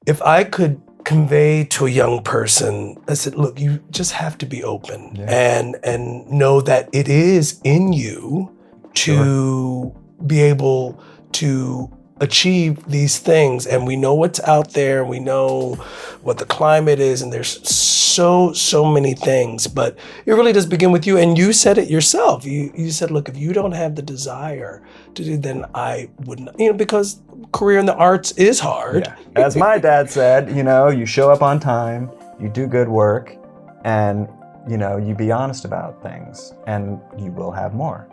if I could convey to a young person, I said, look, you just have to be open and know that it is in you to be able to achieve these things. And we know what's out there, we know what the climate is, and there's so many things, but it really does begin with you. And you said it yourself. You said, look, if you don't have the desire to do, then I wouldn't, because career in the arts is hard. Yeah. As my dad said, you show up on time, you do good work, and, you be honest about things, and you will have more.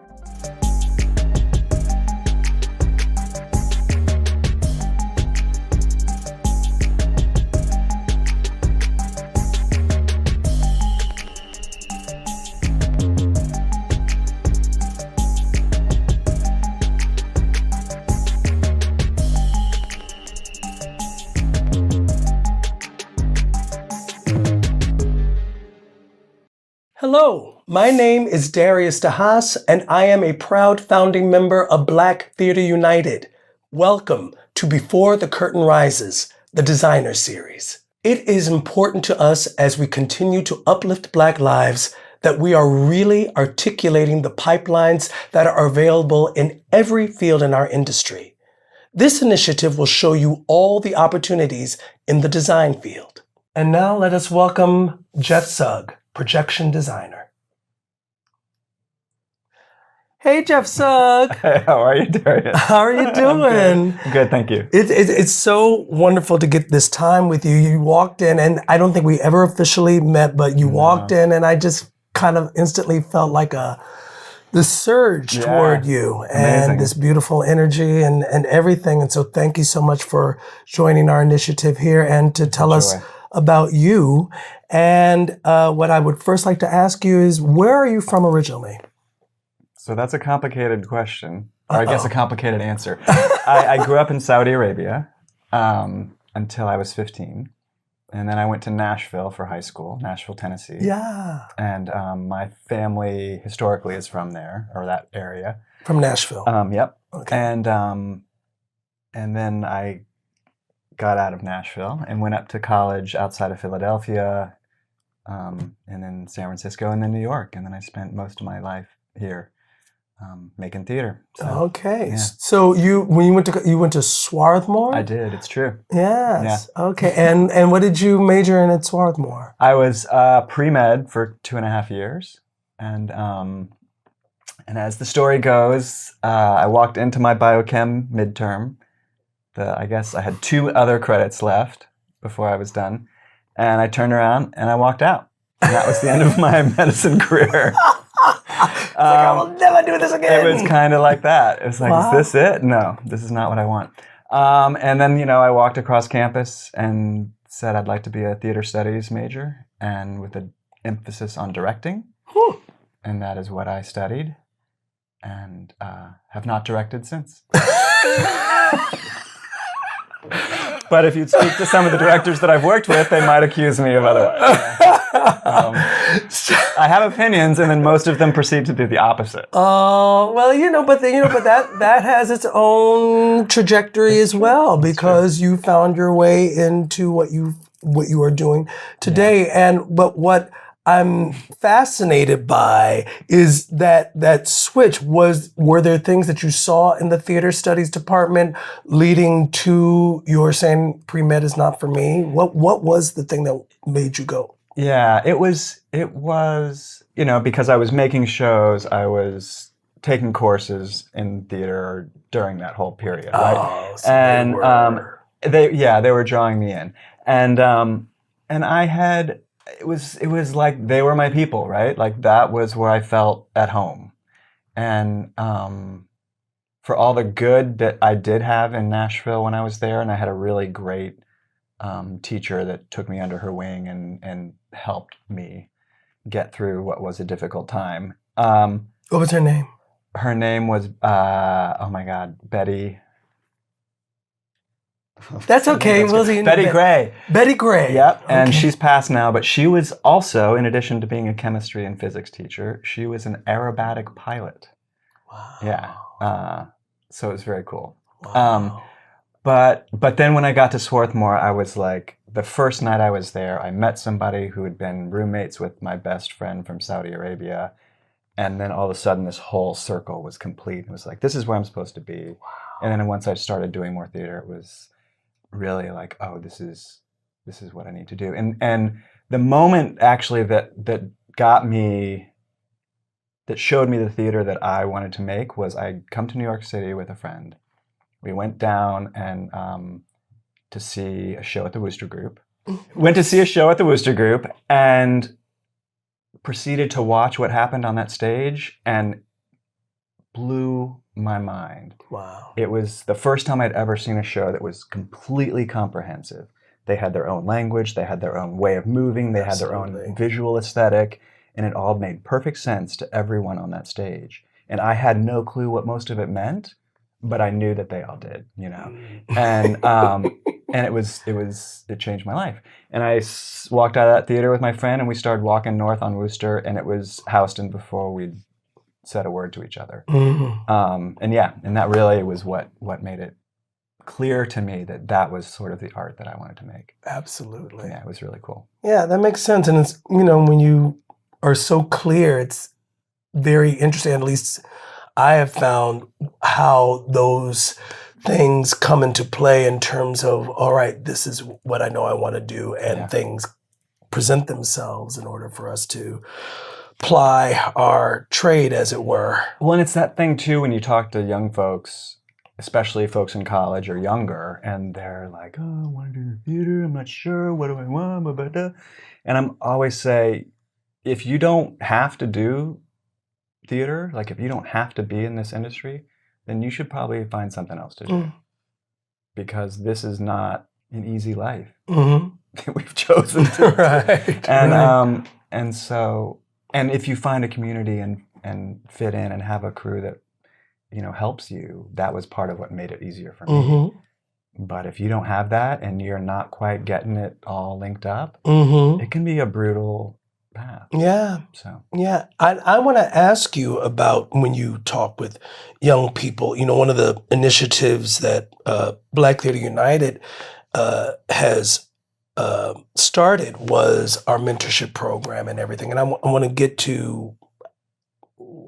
Hello, my name is Darius de Haas, and I am a proud founding member of Black Theater United. Welcome to Before the Curtain Rises, the Designer Series. It is important to us as we continue to uplift Black lives that we are really articulating the pipelines that are available in every field in our industry. This initiative will show you all the opportunities in the design field. And now let us welcome Jeff Sugg, projection designer. Hey, Jeff Sugg. Hey, how are you, Darius? How are you doing? Good, thank you. It's so wonderful to get this time with you. You walked in, and I don't think we ever officially met, but you walked in, and I just kind of instantly felt like the surge toward you. Amazing. And this beautiful energy and everything. And so thank you so much for joining our initiative here and to tell us about you. And what I would first like to ask you is, where are you from originally? So that's a complicated question, or I guess a complicated answer. I grew up in Saudi Arabia until I was 15. And then I went to Nashville for high school, Nashville, Tennessee. Yeah. And my family historically is from there, or that area. From Nashville? Yep. Okay. And then I got out of Nashville and went up to college outside of Philadelphia, and then San Francisco, and then New York. And then I spent most of my life here making theater. So, okay. Yeah. So when you went to Swarthmore? I did. It's true. Yes. Yeah. Okay. And what did you major in at Swarthmore? I was pre-med for 2.5 years, and as the story goes, I walked into my biochem midterm. I guess I had 2 other credits left before I was done, and I turned around and I walked out. And that was the end of my medicine career. I will never do this again. It was kind of like that. It was like, Is this it? No, this is not what I want. And then, I walked across campus and said I'd like to be a theater studies major, and with an emphasis on directing. And that is what I studied, and have not directed since. But if you'd speak to some of the directors that I've worked with, they might accuse me of otherwise. I have opinions, and then most of them proceed to do the opposite. Oh, well, but that has its own trajectory as well, because you found your way into what you are doing today. Yeah. But what I'm fascinated by is that switch. Were there things that you saw in the theater studies department leading to your saying pre-med is not for me? What was the thing that made you go? Yeah, it was because I was making shows, I was taking courses in theater during that whole period, right? Oh, so and they were drawing me in, and I had. It was like they were my people, right? Like that was where I felt at home. And for all the good that I did have in Nashville when I was there, and I had a really great teacher that took me under her wing and helped me get through what was a difficult time. What was her name? Her name was, Betty. That's okay. Betty Gray. Betty Gray. Yep. Okay. And she's passed now, but she was also, in addition to being a chemistry and physics teacher, she was an aerobatic pilot. Wow. Yeah. So it was very cool. Wow. But then when I got to Swarthmore, I was like, the first night I was there, I met somebody who had been roommates with my best friend from Saudi Arabia. And then all of a sudden, this whole circle was complete. It was like, this is where I'm supposed to be. Wow. And then once I started doing more theater, it was really like, oh, this is what I need to do. And the moment actually that got me, that showed me the theater that I wanted to make was I'd come to New York City with a friend. We went down and to see a show at the Wooster Group. Went to see a show at the Wooster Group and proceeded to watch what happened on that stage and blew my mind. Wow. It was the first time I'd ever seen a show that was completely comprehensive. They had their own language, they had their own way of moving, they had their own visual aesthetic, and it all made perfect sense to everyone on that stage. And I had no clue what most of it meant, but I knew that they all did, you know. And and it changed my life. And I walked out of that theater with my friend, and we started walking north on Wooster, and it was Houston before we'd said a word to each other. And that really was what made it clear to me that was sort of the art that I wanted to make. Absolutely. Yeah, it was really cool. Yeah, that makes sense. And it's, you know, when you are so clear, it's very interesting. At least I have found how those things come into play in terms of, all right, this is what I know I want to do, and things present themselves in order for us to ply our trade, as it were. Well, and it's that thing too when you talk to young folks, especially folks in college or younger, and they're like, oh, I want to do theater, I'm not sure, what do I want, blah, blah, blah. And I'm always say, if you don't have to do theater, like if you don't have to be in this industry, then you should probably find something else to do. Because this is not an easy life that we've chosen to. Right. And so, and if you find a community and fit in and have a crew that, you know, helps you, that was part of what made it easier for me. But if you don't have that and you're not quite getting it all linked up, it can be a brutal path. Yeah. So yeah, I want to ask you about when you talk with young people. You know, one of the initiatives that Black Theater United has started was our mentorship program and everything. And I want to get to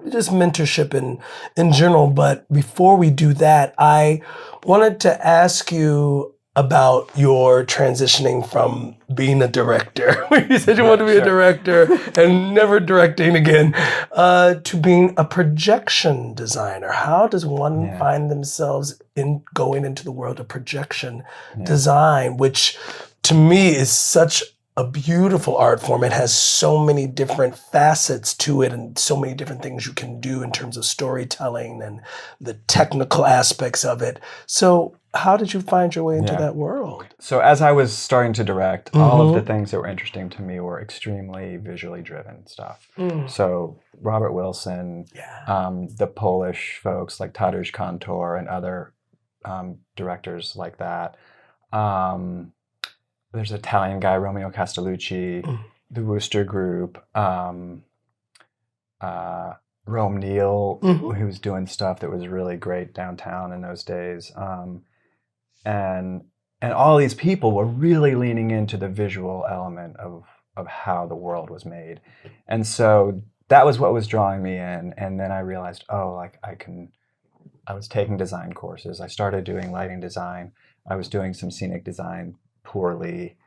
just mentorship in general. But before we do that, I wanted to ask you about your transitioning from being a director, you said you wanted to be a director and never directing again, to being a projection designer. How does one find themselves in going into the world of projection design, which to me is such a beautiful art form? It has so many different facets to it and so many different things you can do in terms of storytelling and the technical aspects of it. So how did you find your way into that world? So as I was starting to direct, all of the things that were interesting to me were extremely visually driven stuff. So Robert Wilson, the Polish folks like Tadeusz Kantor and other directors like that. There's an Italian guy, Romeo Castellucci, the Wooster Group, Rome Neal, who was doing stuff that was really great downtown in those days. And all these people were really leaning into the visual element of how the world was made. And so that was what was drawing me in. And then I realized, oh, like I was taking design courses. I started doing lighting design. I was doing some scenic design poorly,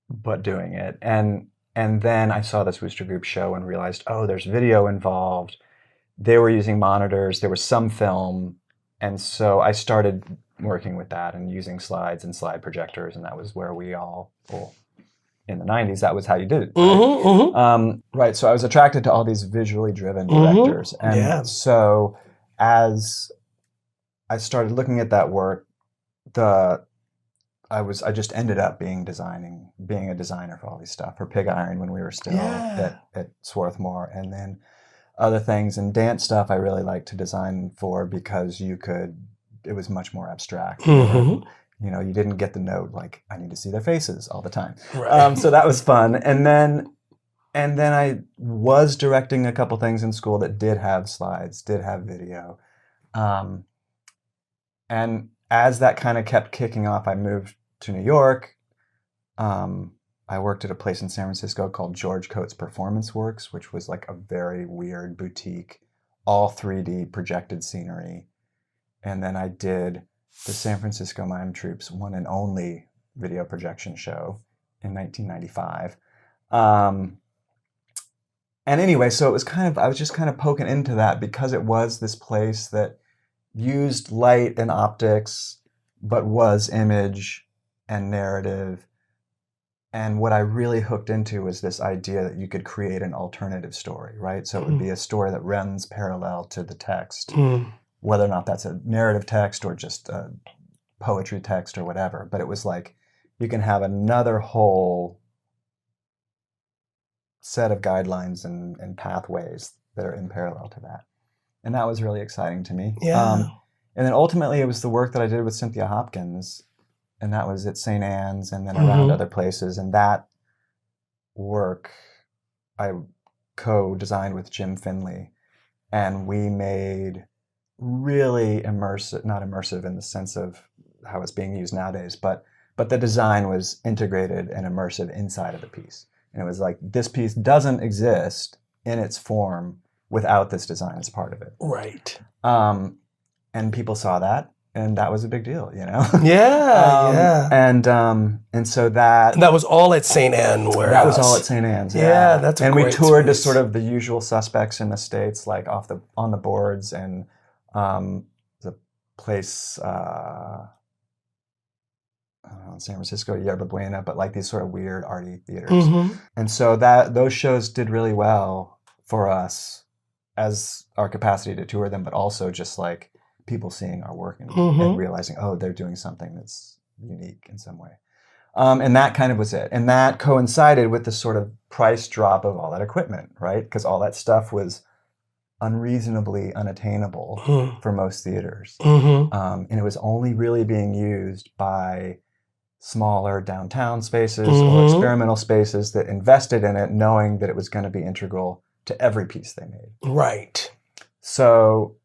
but doing it. And then I saw this Wooster Group show and realized, oh, there's video involved. They were using monitors. There was some film. And so I started working with that and using slides and slide projectors. And that was where we all, in the 90s, that was how you did it. Right? Right. So I was attracted to all these visually driven directors. And so as I started looking at that work, I just ended up being a designer for all these stuff, for Pig Iron when we were still at Swarthmore, and then other things. And dance stuff I really liked to design for because it was much more abstract. You know, you didn't get the note like, I need to see their faces all the time. Right. So that was fun. And then I was directing a couple things in school that did have slides, did have video. And as that kind of kept kicking off, I moved to New York. I worked at a place in San Francisco called George Coates Performance Works, which was like a very weird boutique, all 3D projected scenery. And then I did the San Francisco Mime Troupe's one and only video projection show in 1995. And anyway, so it was I was just kind of poking into that because it was this place that used light and optics, but was image and narrative. And what I really hooked into was this idea that you could create an alternative story, right? So it would be a story that runs parallel to the text, whether or not that's a narrative text or just a poetry text or whatever. But it was like, you can have another whole set of guidelines and pathways that are in parallel to that. And that was really exciting to me. Yeah. And then ultimately it was the work that I did with Cynthia Hopkins, and that was at St. Anne's and then around other places. And that work I co-designed with Jim Finley, and we made really immersive, not immersive in the sense of how it's being used nowadays, but the design was integrated and immersive inside of the piece. And it was like, this piece doesn't exist in its form without this design as part of it. Right. And people saw that, and that was a big deal, you know? Yeah, And so that... And that was all at St. Anne Warehouse. That was all at St. Anne's, Yeah, that's a and great we toured space. to sort of the usual suspects in the States, like on the boards, and the place... I don't know, in San Francisco, Yerba Buena, but like these sort of weird arty theaters. And so those shows did really well for us as our capacity to tour them, but also just like people seeing our work and realizing, oh, they're doing something that's unique in some way. And that kind of was it. And that coincided with the sort of price drop of all that equipment, right? Because all that stuff was unreasonably unattainable for most theaters. And it was only really being used by smaller downtown spaces or experimental spaces that invested in it, knowing that it was going to be integral to every piece they made. Right. So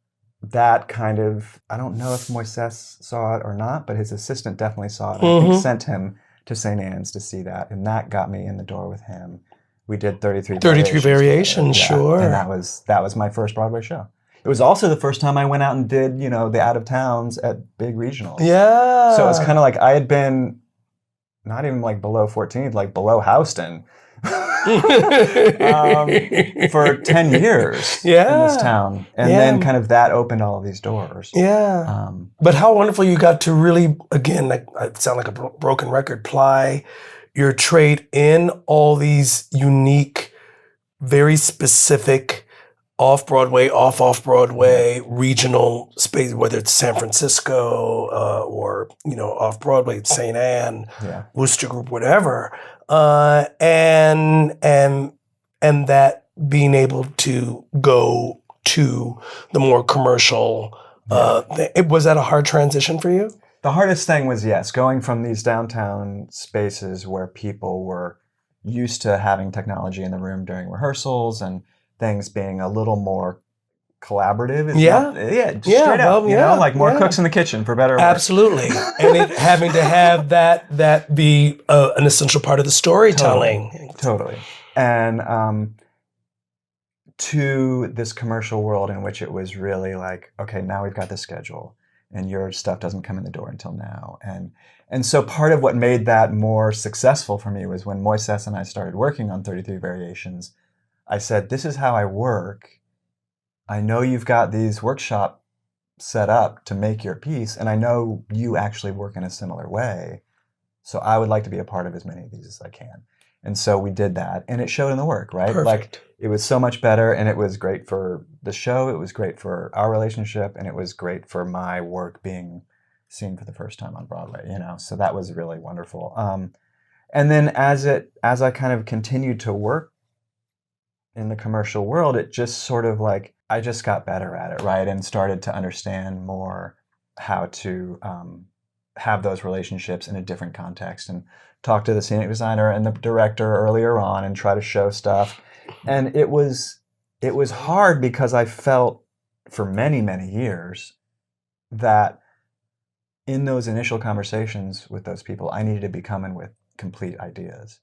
that kind of, I don't know if Moises saw it or not, but his assistant definitely saw it. I think sent him to St. Anne's to see that, and that got me in the door with him. We did 33 variations, sure. And that was my first Broadway show. It was also the first time I went out and did, the out of towns at big regionals. Yeah. So it was kind of like I had been not even like below 14th, like below Houston for 10 years in this town. And then kind of that opened all of these doors. Yeah. But how wonderful you got to really, again, like I sound like a broken record, ply your trade in all these unique, very specific off-Broadway, off-Broadway, regional space, whether it's San Francisco or, off-Broadway, St. Anne, Wooster Group, whatever. And that being able to go to the more commercial, was that a hard transition for you? The hardest thing was, yes, going from these downtown spaces where people were used to having technology in the room during rehearsals and things being a little more collaborative. Straight up, like more cooks in the kitchen, for better or worse. Absolutely. And it having to have that be an essential part of the storytelling. Totally. And to this commercial world in which it was really like, okay, now we've got the schedule and your stuff doesn't come in the door until now. And so part of what made that more successful for me was when Moises and I started working on 33 Variations, I said, this is how I work. I know you've got these workshops set up to make your piece, and I know you actually work in a similar way. So I would like to be a part of as many of these as I can. And so we did that, and it showed in the work, right? Perfect. Like, it was so much better, and it was great for the show, it was great for our relationship, and it was great for my work being seen for the first time on Broadway, So that was really wonderful. And then as I kind of continued to work in the commercial world, it just sort of like, I just got better at it, right? And started to understand more how to have those relationships in a different context and talk to the scenic designer and the director earlier on and try to show stuff. And it was hard because I felt for many, many years that in those initial conversations with those people, I needed to be coming with complete ideas.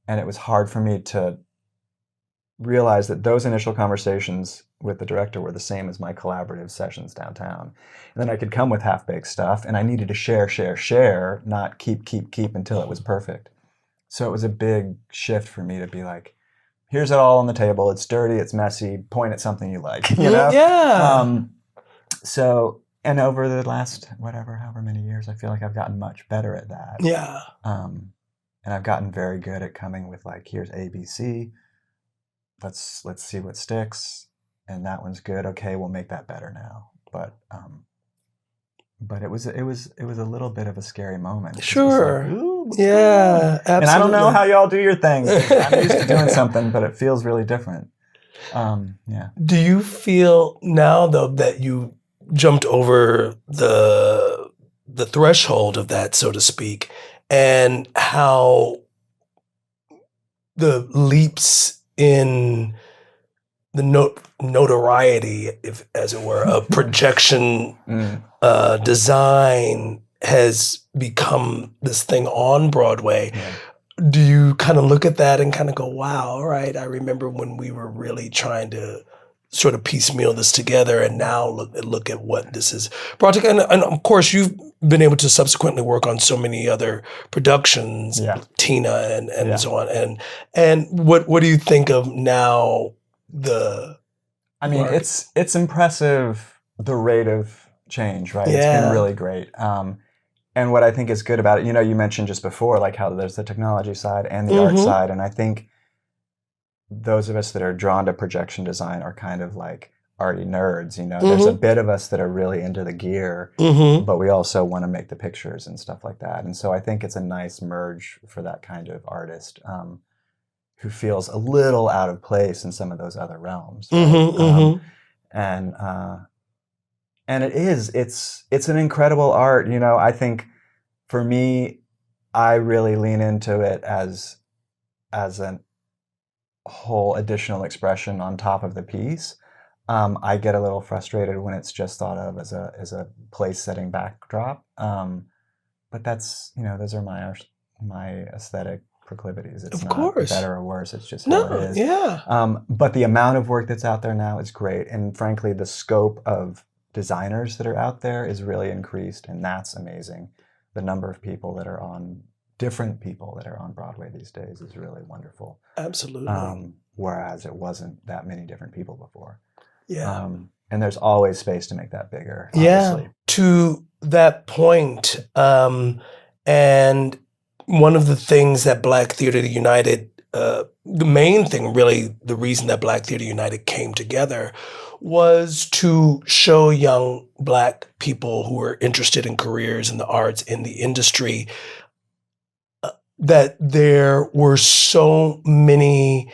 And it was hard for me to realize that those initial conversations with the director were the same as my collaborative sessions downtown. And then I could come with half-baked stuff, and I needed to share, not keep until it was perfect. So it was a big shift for me to be like, here's it all on the table. It's dirty, it's messy, point at something you like, you know? Yeah. So, and over the last, however many years, I feel like I've gotten much better at that. Yeah. And I've gotten very good at coming with like, here's ABC. Let's see what sticks, and that one's good. Okay, we'll make that better now. But it was a little bit of a scary moment. Sure. Like, ooh, yeah, absolutely. And I don't know how y'all do your thing. I'm used to doing something, but it feels really different. Yeah. Do you feel now, though, that you jumped over the threshold of that, so to speak, and how the leaps in the notoriety, if as it were, of projection design has become this thing on Broadway? Yeah. Do you kind of look at that and kind of go, wow, all right, I remember when we were really trying to sort of piecemeal this together, and now look at what this is brought together. And of course, you've been able to subsequently work on so many other productions, Tina and so on. And what do you think of now I mean, it's impressive, the rate of change, right? Yeah. It's been really great. And what I think is good about it, you mentioned just before, like how there's the technology side and the art side. And I think those of us that are drawn to projection design are kind of like arty nerds, There's a bit of us that are really into the gear, but we also want to make the pictures and stuff like that. And so I think it's a nice merge for that kind of artist who feels a little out of place in some of those other realms. Right? And it's an incredible art. I think for me, I really lean into it as a whole additional expression on top of the piece. I get a little frustrated when it's just thought of as a place setting backdrop. But that's, those are my aesthetic proclivities. It's not better or worse. It's just how it is. Yeah. But the amount of work that's out there now is great. And frankly, the scope of designers that are out there is really increased, and that's amazing. The number of people that are on Broadway these days is really wonderful. Absolutely. Whereas it wasn't that many different people before. Yeah. And there's always space to make that bigger. Yeah. Obviously. To that point, and one of the things that Black Theater United, the main thing, really, the reason that Black Theater United came together was to show young Black people who were interested in careers in the arts, in the industry, that there were so many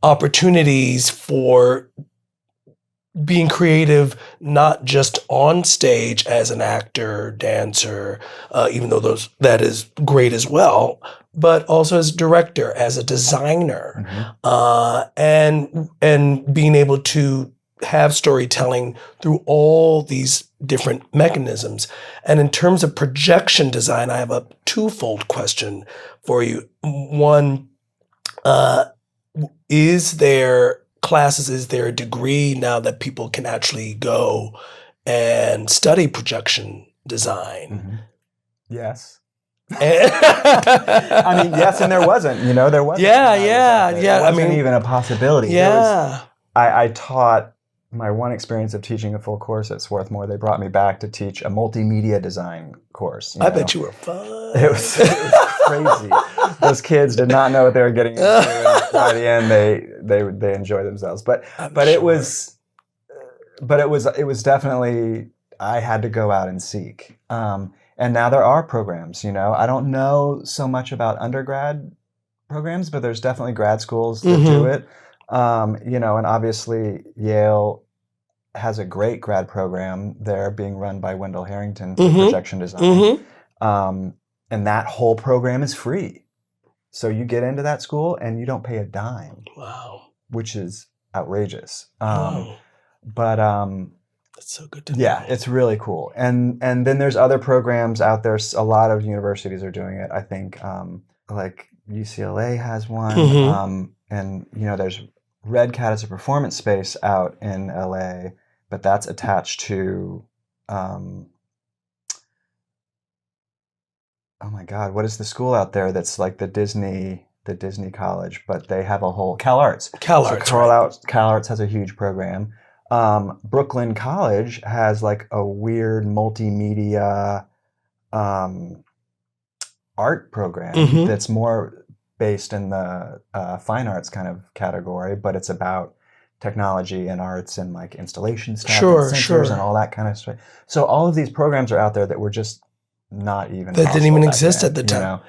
opportunities for being creative, not just on stage as an actor, dancer, even though that is great as well, but also as a director, as a designer, and being able to have storytelling through all these different mechanisms. And in terms of projection design, I have a twofold question for you. One, is there a degree now that people can actually go and study projection design? Yes. I mean, yes, and there wasn't, there wasn't. Yeah. It wasn't even a possibility. Yeah. I taught my one experience of teaching a full course at Swarthmore. They brought me back to teach a multimedia design course. I bet you were fun. It was crazy. Those kids did not know what they were getting into. And by the end, they enjoyed themselves. But it was definitely, I had to go out and seek. And now there are programs. I don't know so much about undergrad programs, but there's definitely grad schools that do it. And obviously Yale has a great grad program there being run by Wendell Harrington for projection design. And that whole program is free. So you get into that school and you don't pay a dime. Wow. Which is outrageous. Wow. But That's so good to know. Yeah, it's really cool. And then there's other programs out there. A lot of universities are doing it. I think like UCLA has one. Mhm. And there's Red Cat as a performance space out in LA, but that's attached to oh my God, what is the school out there that's like the Disney college, but they have a whole CalArts. CalArts, So right. CalArts has a huge program. Brooklyn College has like a weird multimedia art program Mhm. that's more based in the fine arts kind of category, but it's about technology and arts and like installation stuff Sure, and sensors sure. and all that kind of stuff. So all of these programs are out there that were just not even That didn't possible even back exist then, at the time.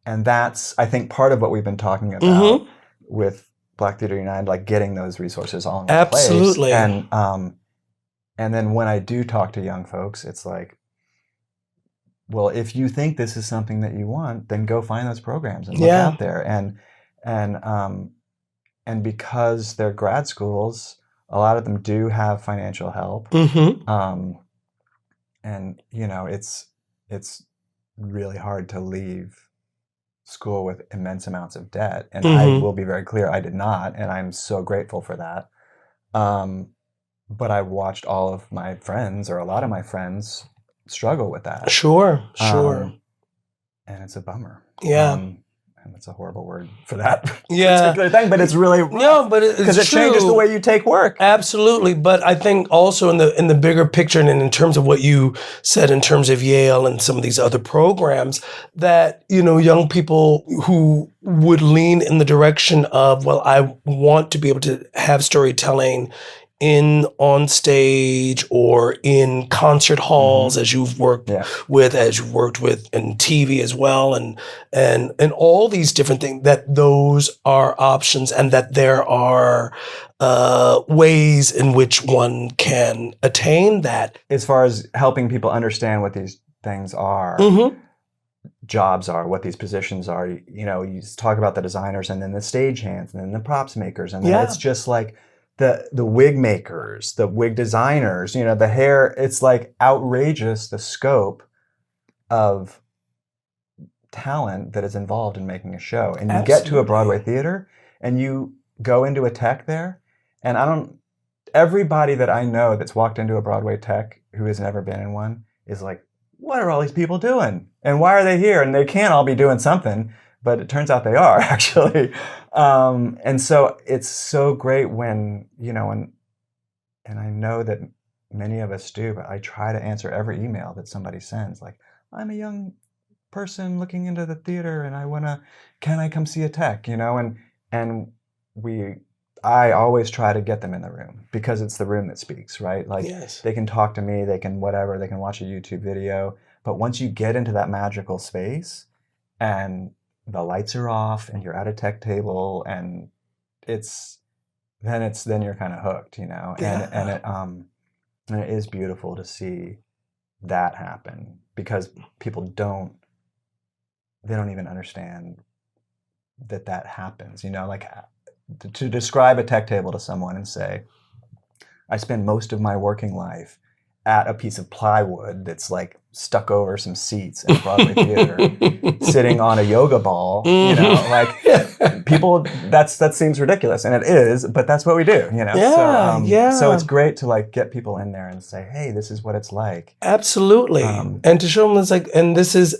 And that's, I think, part of what we've been talking about Mhm. with Black Theater United, like getting those resources all in one place. Absolutely. And then when I do talk to young folks, it's like, well, if you think this is something that you want, then go find those programs and look Yeah. out there. And because they're grad schools, a lot of them do have financial help. Mhm. And it's really hard to leave school with immense amounts of debt. And I Mhm. will be very clear, I did not, and I'm so grateful for that. But I watched all of my friends, or a lot of my friends, struggle with that. Sure, sure. And it's a bummer. Yeah. And it's a horrible word for that Yeah. particular thing, but it's really rough. No, but it's because it changes the true. way you take work. Absolutely, but I think also in the bigger picture and in terms of what you said in terms of Yale and some of these other programs, that young people who would lean in the direction of, well, I want to be able to have storytelling on stage or in concert halls, as you've worked with in TV as well, and all these different things, that those are options and that there are ways in which one can attain that. As far as helping people understand what these things are, Mm-hmm. jobs are, what these positions are, you talk about the designers and then the stagehands and then the props makers, and then it's just like the wig makers, the wig designers, the hair. It's like outrageous the scope of talent that is involved in making a show. And you get to a Broadway theater and you go into a tech there, and everybody that I know that's walked into a Broadway tech who has never been in one is like, what are all these people doing? And why are they here? And they can't all be doing something, but it turns out they are, actually. And so it's so great when, and I know that many of us do, but I try to answer every email that somebody sends. Like, I'm a young person looking into the theater and can I come see a tech, and I always try to get them in the room because it's the room that speaks, right? Like, Yes. They can talk to me, they can whatever, they can watch a YouTube video. But once you get into that magical space and the lights are off and you're at a tech table and then you're kind of hooked, and it is beautiful to see that happen because people don't even understand that happens, like to describe a tech table to someone and say, I spend most of my working life at a piece of plywood that's like stuck over some seats in a Broadway theater, sitting on a yoga ball, like people, that seems ridiculous, and it is, but that's what we do, So it's great to like get people in there and say, hey, this is what it's like. Absolutely. And to show them it's like, and this is,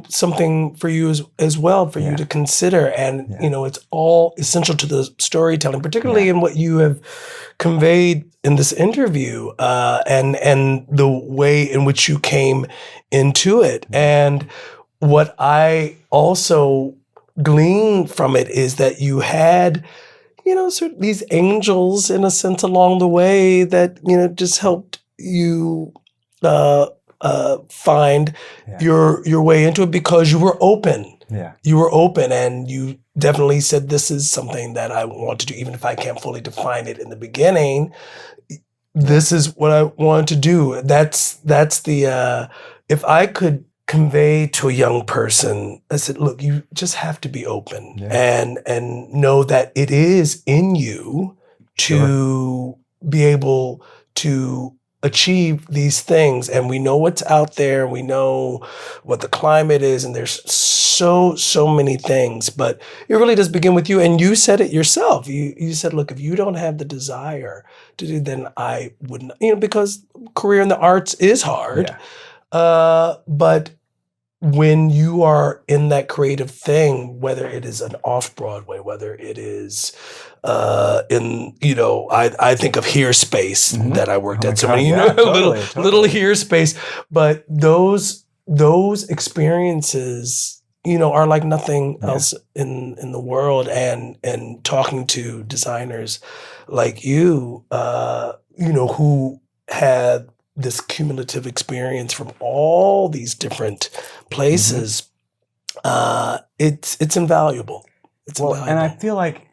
something for you as well, for you to consider. And, it's all essential to the storytelling, particularly in what you have conveyed in this interview, and the way in which you came into it. And what I also glean from it is that you had, sort of these angels in a sense along the way that, just helped you find your way into it because you were open. Yeah. You were open, and you definitely said, this is something that I want to do, even if I can't fully define it in the beginning. This is what I want to do. That's the, if I could convey to a young person, I said, look, you just have to be open and know that it is in you to be able to achieve these things, and we know what's out there, we know what the climate is, and there's so many things, but it really does begin with you. And you said it yourself. You said, look, if you don't have the desire to do, then I wouldn't, because career in the arts is hard. But when you are in that creative thing, whether it is an off-Broadway, whether it is I think of Here Space that I worked at. So many, little Here Space. But those experiences, are like nothing else in the world. And talking to designers like you, who had this cumulative experience from all these different places, it's invaluable. It's invaluable. And I feel like,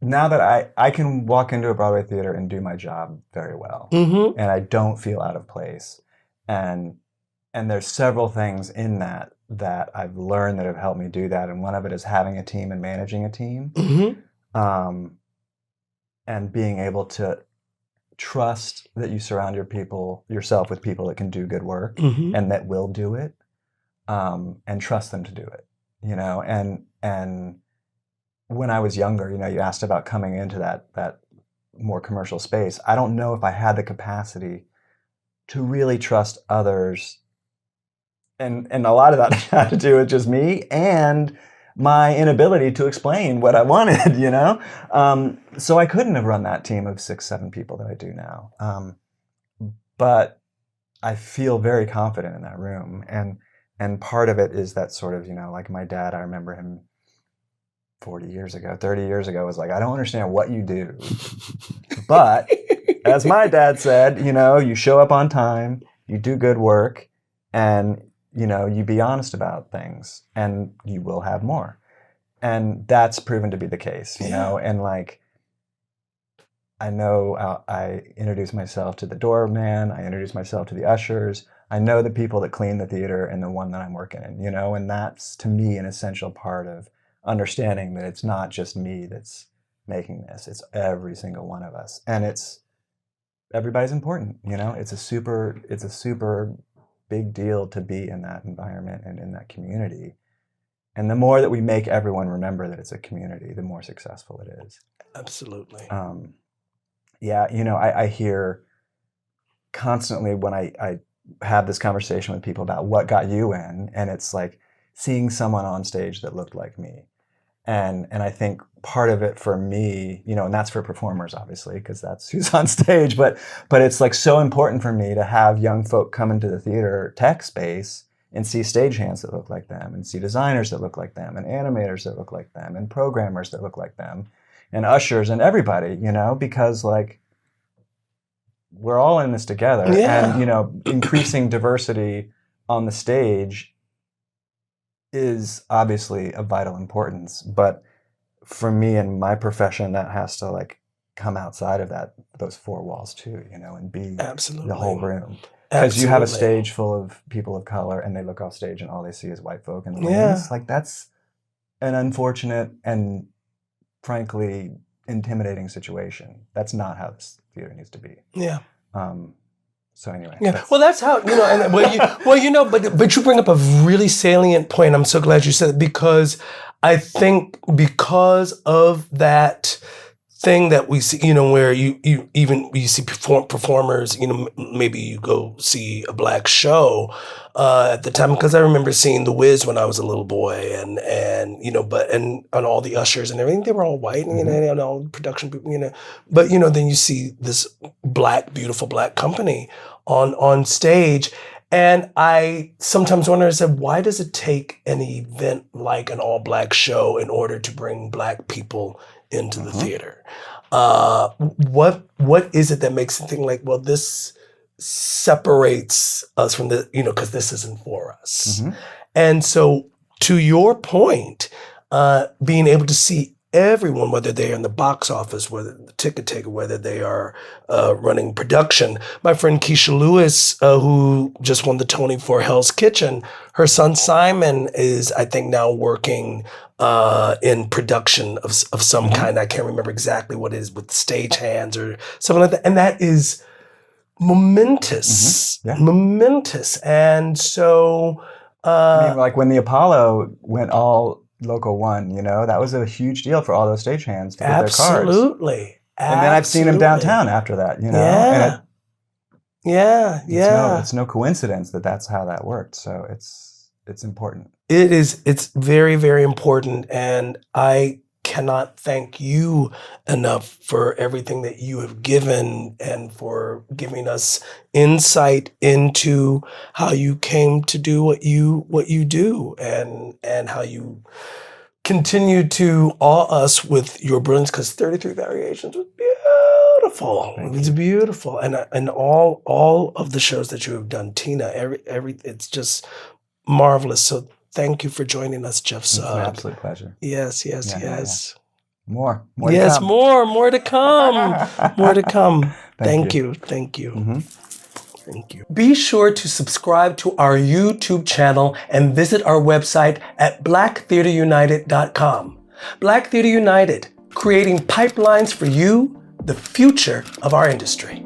now that I can walk into a Broadway theater and do my job very well, and I don't feel out of place. And there's several things in that I've learned that have helped me do that. And one of it is having a team and managing a team, and being able to trust that you surround yourself with people that can do good work and that will do it, and trust them to do it, and when I was younger, you asked about coming into that more commercial space. I don't know if I had the capacity to really trust others, and a lot of that had to do with just me and my inability to explain what I wanted, So I couldn't have run that team of 6-7 people that I do now. But I feel very confident in that room. And part of it is that sort of, like my dad, I remember him 30 years ago, was like, I don't understand what you do. But as my dad said, you show up on time, you do good work, and you be honest about things, and you will have more. And that's proven to be the case, and like, I know I introduce myself to the doorman, I introduce myself to the ushers, I know the people that clean the theater and the one that I'm working in, and that's, to me, an essential part of understanding that it's not just me that's making this, it's every single one of us. And everybody's important, it's a super big deal to be in that environment and in that community. And the more that we make everyone remember that it's a community, the more successful it is. Absolutely. I hear constantly when I have this conversation with people about what got you in, and it's like seeing someone on stage that looked like me. And I think part of it for me, and that's for performers, obviously, because that's who's on stage, but it's like so important for me to have young folk come into the theater tech space and see stagehands that look like them, and see designers that look like them, and animators that look like them, and programmers that look like them, and ushers, and everybody, because like we're all in this together. And increasing diversity on the stage is obviously of vital importance, but for me and my profession, that has to like come outside of those four walls too, and be the whole room. Because you have a stage full of people of color and they look off stage and all they see is white folk in the wings. Like, that's an unfortunate and frankly intimidating situation. That's not how this theater needs to be. So anyway. Well, that's how, and but you bring up a really salient point. I'm so glad you said it, because I think because of that thing that we see, where you see performers, maybe you go see a black show at the time, because I remember seeing The Wiz when I was a little boy, and all the ushers and everything, they were all white, and all the production people, but then you see this beautiful black company on stage. And I sometimes wonder, I said, why does it take an event like an all-black show in order to bring black people into the theater? What is it that makes it think like, well, this separates us from the, because this isn't for us. And so to your point, being able to see everyone, whether they are in the box office, whether the ticket taker, whether they are running production. My friend Keisha Lewis, who just won the Tony for Hell's Kitchen, her son Simon is, I think, now working in production of some kind. I can't remember exactly what it is, with stagehands or something like that. And that is momentous. Yeah. Momentous. And so I mean, like when the Apollo went all Local 1, you know, that was a huge deal for all those stagehands to get their cards. absolutely. And then I've seen them downtown after that, you know? Yeah. And yeah. it's no coincidence that that's how that worked. So it's important. It is. It's very, very important. And I cannot thank you enough for everything that you have given and for giving us insight into how you came to do what you do and how you continue to awe us with your brilliance, because 33 Variations was beautiful. It was beautiful. And all of the shows that you have done, Tina, every it's just marvelous. So thank you for joining us, Jeff Sugg. It's an absolute pleasure. Yes. Yeah. More Yes, to come. more to come. More to come. Thank you. Mm-hmm. Thank you. Be sure to subscribe to our YouTube channel and visit our website at blacktheaterunited.com. Black Theater United, creating pipelines for you, the future of our industry.